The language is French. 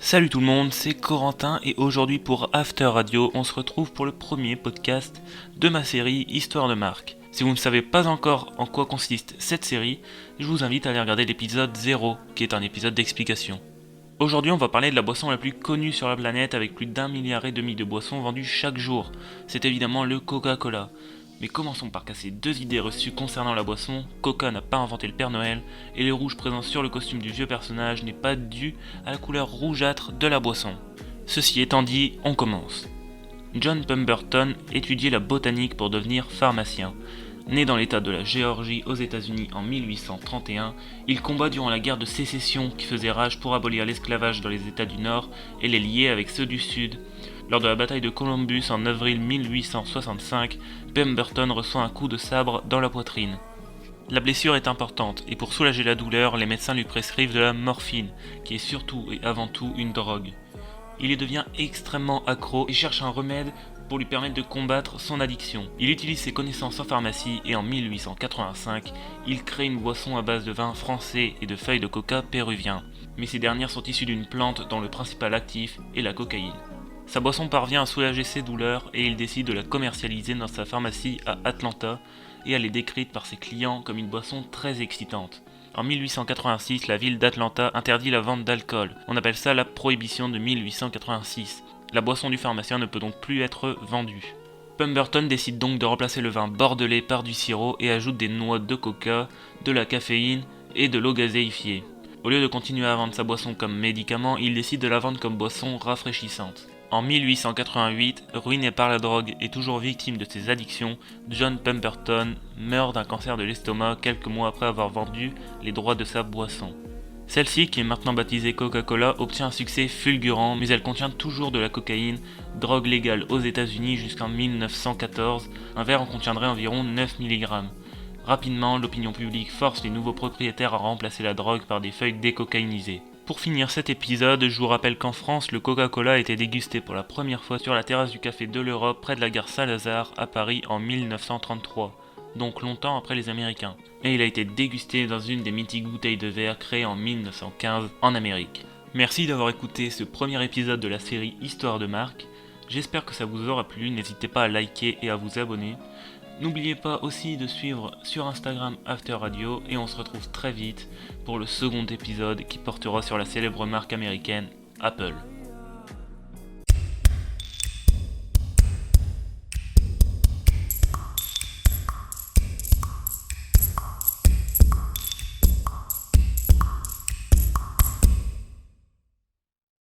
Salut tout le monde, c'est Corentin et aujourd'hui pour After Radio, on se retrouve pour le premier podcast de ma série Histoire de marque. Si vous ne savez pas encore en quoi consiste cette série, je vous invite à aller regarder l'épisode 0, qui est un épisode d'explication. Aujourd'hui on va parler de la boisson la plus connue sur la planète avec plus d'1,5 milliard de boissons vendues chaque jour. C'est évidemment le Coca-Cola. Mais commençons par casser deux idées reçues concernant la boisson. Coca n'a pas inventé le Père Noël, et le rouge présent sur le costume du vieux personnage n'est pas dû à la couleur rougeâtre de la boisson. Ceci étant dit, on commence. John Pemberton étudiait la botanique pour devenir pharmacien. Né dans l'état de la Géorgie aux États-Unis en 1831, il combat durant la guerre de sécession qui faisait rage pour abolir l'esclavage dans les États du Nord et les lier avec ceux du Sud. Lors de la bataille de Columbus en avril 1865, Pemberton reçoit un coup de sabre dans la poitrine. La blessure est importante et pour soulager la douleur, les médecins lui prescrivent de la morphine, qui est surtout et avant tout une drogue. Il y devient extrêmement accro et cherche un remède pour lui permettre de combattre son addiction. Il utilise ses connaissances en pharmacie et en 1885, il crée une boisson à base de vin français et de feuilles de coca péruvien. Mais ces dernières sont issues d'une plante dont le principal actif est la cocaïne. Sa boisson parvient à soulager ses douleurs et il décide de la commercialiser dans sa pharmacie à Atlanta et elle est décrite par ses clients comme une boisson très excitante. En 1886, la ville d'Atlanta interdit la vente d'alcool. On appelle ça la prohibition de 1886. La boisson du pharmacien ne peut donc plus être vendue. Pemberton décide donc de remplacer le vin bordelais par du sirop et ajoute des noix de coca, de la caféine et de l'eau gazéifiée. Au lieu de continuer à vendre sa boisson comme médicament, il décide de la vendre comme boisson rafraîchissante. En 1888, ruiné par la drogue et toujours victime de ses addictions, John Pemberton meurt d'un cancer de l'estomac quelques mois après avoir vendu les droits de sa boisson. Celle-ci, qui est maintenant baptisée Coca-Cola, obtient un succès fulgurant, mais elle contient toujours de la cocaïne, drogue légale aux États-Unis jusqu'en 1914. Un verre en contiendrait environ 9 mg. Rapidement, l'opinion publique force les nouveaux propriétaires à remplacer la drogue par des feuilles décocaïnisées. Pour finir cet épisode, je vous rappelle qu'en France, le Coca-Cola a été dégusté pour la première fois sur la terrasse du Café de l'Europe près de la gare Saint-Lazare à Paris en 1933, donc longtemps après les Américains. Et il a été dégusté dans une des mythiques bouteilles de verre créées en 1915 en Amérique. Merci d'avoir écouté ce premier épisode de la série Histoire de marque. J'espère que ça vous aura plu, n'hésitez pas à liker et à vous abonner. N'oubliez pas aussi de suivre sur Instagram After Radio et on se retrouve très vite pour le second épisode qui portera sur la célèbre marque américaine Apple.